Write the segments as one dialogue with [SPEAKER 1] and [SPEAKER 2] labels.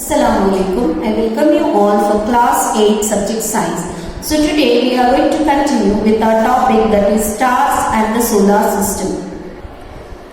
[SPEAKER 1] Assalamualaikum. I welcome you all for class 8 subject science. So today we are going to continue with our topic, that is stars and the solar system.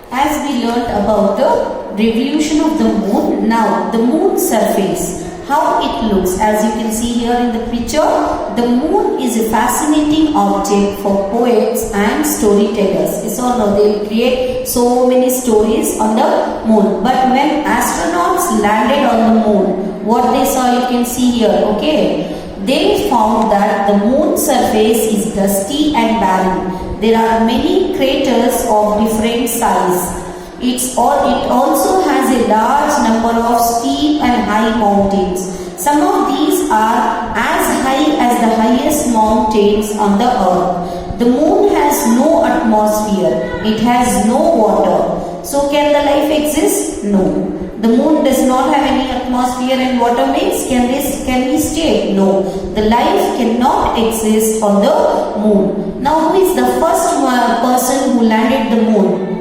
[SPEAKER 1] As we learned about the revolution of the moon, now the moon surface, how it looks. As you can see here in the picture, the moon is a fascinating object for poets and storytellers. Yes or no? They will create so many stories on the moon. But when astronauts landed on the moon, what they saw, you can see here, okay? They found that the moon surface is dusty and barren. There are many craters of different size. It also has a large number of steep and high mountains. Some of these are as high as the highest mountains on the earth. The moon has no atmosphere. It has no water. So can the life exist? No. The moon does not have any atmosphere and water means can we stay? No. The life cannot exist on the moon. Now who is the first person who landed the moon?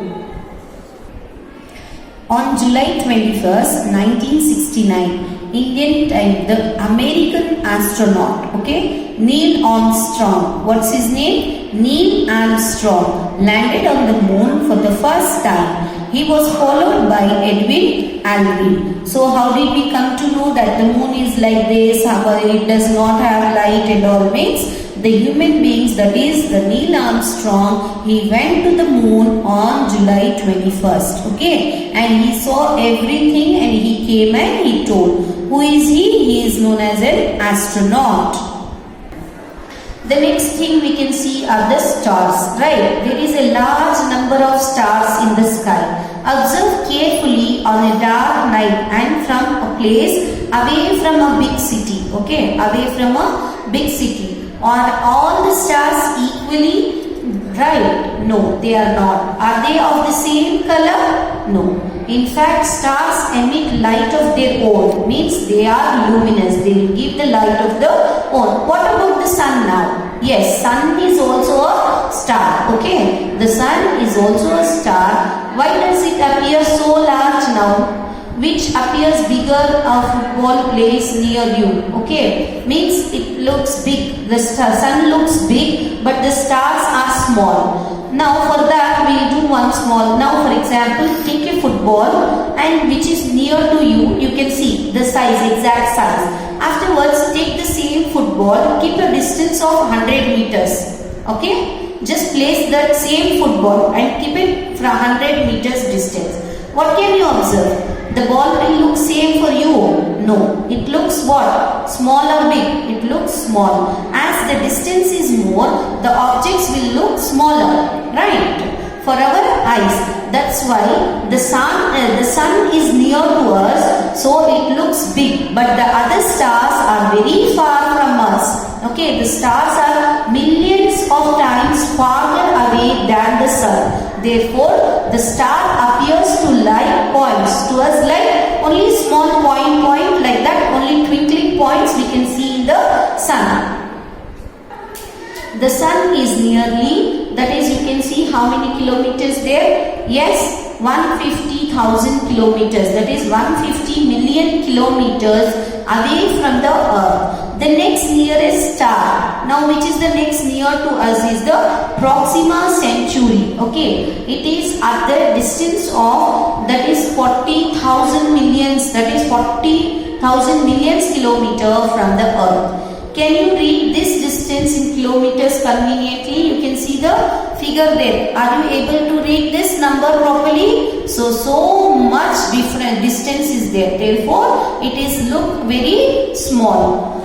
[SPEAKER 1] On July 21st, 1969, Indian time, the American astronaut, okay, Neil Armstrong, what's his name? Neil Armstrong landed on the moon for the first time. He was followed by Edwin Aldrin. So how did we come to know that the moon is like this, how it does not have light and all means? The human beings, that is the Neil Armstrong, he went to the moon on July 21st, okay, and he saw everything and he came and he told. Who is he? He is known as an astronaut. The next thing we can see are the stars, right? There is a large number of stars in the sky. Observe carefully on a dark night and from a place away from a big city, okay, away from a big city. Are all the stars equally bright? No, they are not. Are they of the same color? No. In fact, stars emit light of their own, means they are luminous. They will give the light of their own. What about the sun now? Yes, sun is also a star. Okay, the sun is also a star. Why does it appear so large now? Which appears bigger a football place near you, okay, means it looks big. The sun looks big, but the stars are small. Now for that we will do one small. Now for example, take a football and which is near to you, you can see the size, exact size. Afterwards take the same football, keep a distance of 100 meters, okay. Just place that same football and keep it from 100 meters distance. What can you observe? The ball will look same for you? No. It looks what? Small or big? It looks small. As the distance is more, the objects will look smaller, right? For our eyes. That's why the sun is near to us, so it looks big. But the other stars are very far from us. Okay, the stars are millions of times farther away than the sun. Therefore, the star appears to like points. To us like only small point like that, only twinkling points we can see in the sun. The sun is nearly, that is you can see how many kilometers there? Yes, 150,000 kilometers, that is 150 million kilometers away from the earth. The next nearest star, now which is the next near to us is the Proxima Centauri, okay. It is at the distance of, that is 40,000 millions, that is 40,000 millions kilometer from the earth. Can you read this distance in kilometers conveniently? You can see the figure there. Are you able to read this number properly? So much different distance is there. Therefore, it is look very small.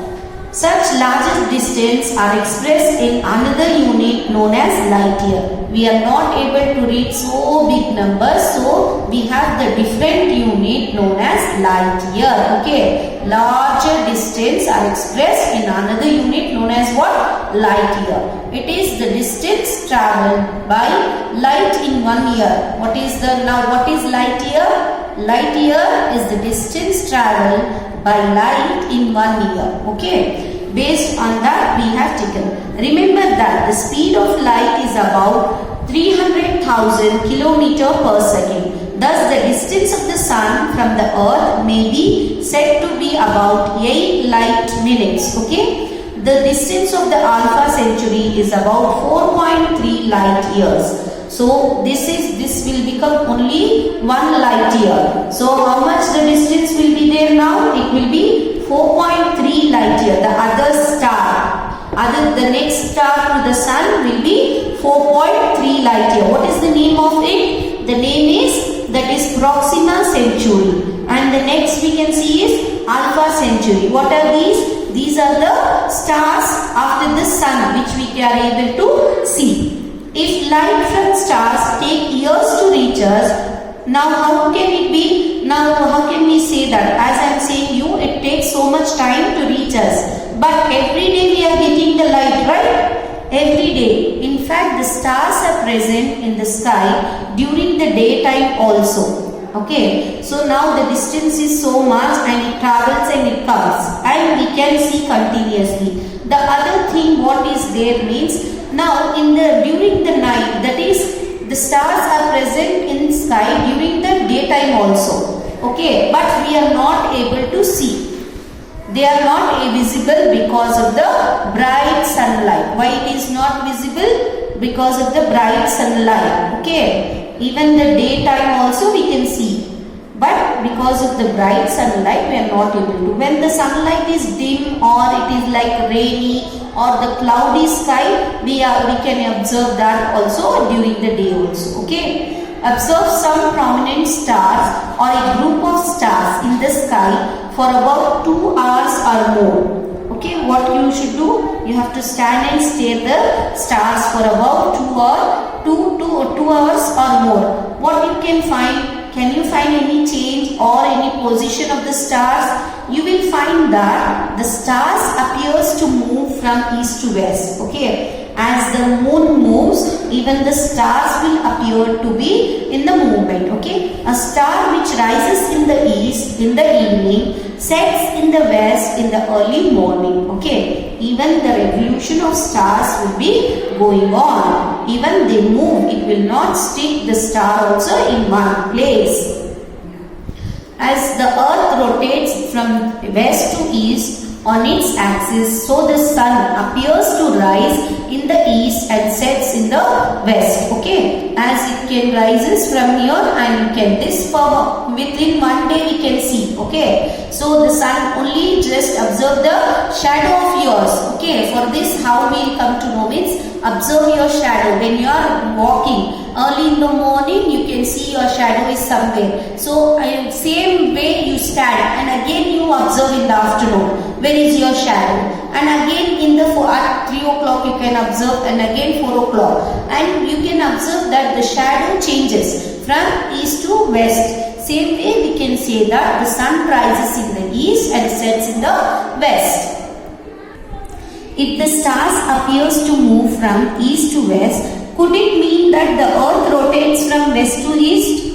[SPEAKER 1] Such largest distance are expressed in another unit known as light year. We are not able to read so big numbers, so we have the different unit known as light year. Okay, larger distance are expressed in another unit known as what? Light year. It is the distance traveled by light in 1 year. What is light year? Light year is the distance traveled by light in 1 year. Okay. Based on that we have taken. Remember that the speed of light is about 300,000 km per second. Thus, the distance of the sun from the earth may be said to be about 8 light minutes. Okay. The distance of the Alpha Centauri is about 4.3 light years. So this will become only 1 light year. So how much the distance will be there now? It will be 4.3 light year. The other star, the next star to the sun will be 4.3 light year. What is the name of it? The name is Proxima Centauri. And the next we can see is Alpha Centauri. What are these? These are the stars after the sun which we are able to see. If light from stars take years to reach us, now how can it be? Now how can we say that? As I am saying you, it takes so much time to reach us. But every day we are getting the light, right? Every day. In fact, the stars are present in the sky during the daytime also. Okay, so now the distance is so much and it travels and it comes and we can see continuously. The other thing what is there means, now during the night, that is the stars are present in sky during the daytime also. Okay, but we are not able to see. They are not visible because of the bright sunlight. Why it is not visible? Because of the bright sunlight. Okay. Even the daytime also we can see. But because of the bright sunlight we are not able to. When the sunlight is dim or it is like rainy or the cloudy sky, we can observe that also during the day also. Okay. Observe some prominent stars or a group of stars in the sky for about 2 hours or more. Okay, what you should do? You have to stand and stare the stars for about 2 hours or more. What you can find? Can you find any change or any position of the stars? You will find that the stars appears to move from east to west. Okay. As the moon moves, even the stars will appear to be in the movement. Okay. A star which rises in the east in the evening, sets in the west in the early morning. Okay. Even the revolution of stars will be going on. Even they move, it will not stick the star also in one place. As the earth rotates from west to east on its axis, so the sun appears to rise in the east and sets in the west. Okay, as it can rises from here and can this power within 1 day we can see. Okay, so the sun only just observe the shadow of yours. Okay, for this how we come to know means observe your shadow. When you are walking early in the morning, you can see your shadow is somewhere. So same way you stand and again you observe in the afternoon. Where is your shadow? And again at 3 o'clock you can observe and again 4 o'clock. And you can observe that the shadow changes from east to west. Same way we can say that the sun rises in the east and sets in the west. If the stars appears to move from east to west, could it mean that the earth rotates from west to east?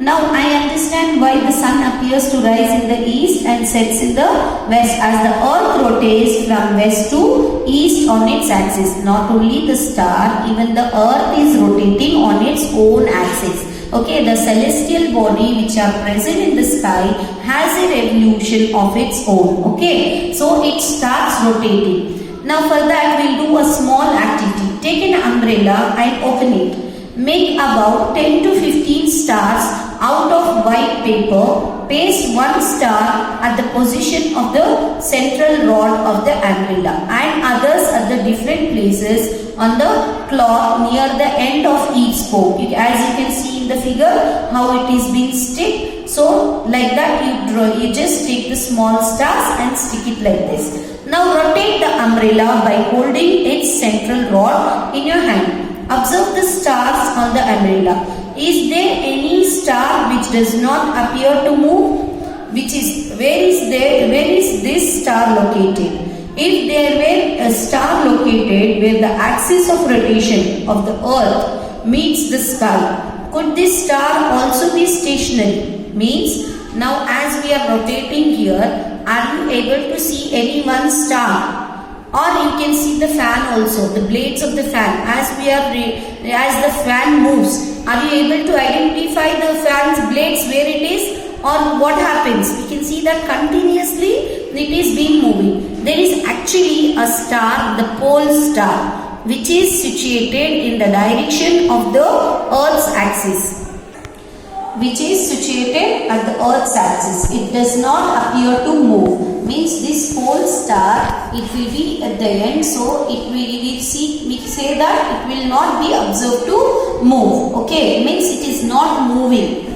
[SPEAKER 1] Now I understand why the sun appears to rise in the east and sets in the west, as the earth rotates from west to east on its axis. Not only the star, even the earth is rotating on its own axis. Okay, the celestial body which are present in the sky has a revolution of its own. Okay, so it starts rotating. Now for that we will do a small activity. Take an umbrella and open it. Make about 10 to 15 stars out of white paper. Paste one star at the position of the central rod of the umbrella and others at the different places on the cloth near the end of each spoke. As you can see in the figure how it is being stick. So like that you just take the small stars and stick it like this. Now rotate the umbrella by holding its central rod in your hand. Observe the stars on the umbrella. Is there any star which does not appear to move? Where is this star located? If there were a star located where the axis of rotation of the earth meets the sky, could this star also be stationary? Means now as we are rotating here, are you able to see any one star? or you can see the fan also, the blades of the fan. As the fan moves, are you able to identify the fan's blades where it is, or what happens? We can see that continuously it is being moving. There is actually a star, the pole star, which is situated in the direction of the Earth's axis. Which is situated at the Earth's axis. It does not appear to move. Means this pole star, it will be at the end, so we say that it will not be observed to move. Okay, means it is not moving.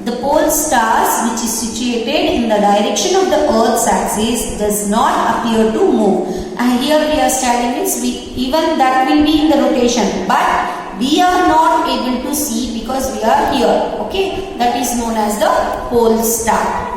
[SPEAKER 1] The pole stars, which is situated in the direction of the Earth's axis, does not appear to move. And here we are standing, means even that will be in the rotation, but we are not able to see because we are here. Okay, that is known as the pole star.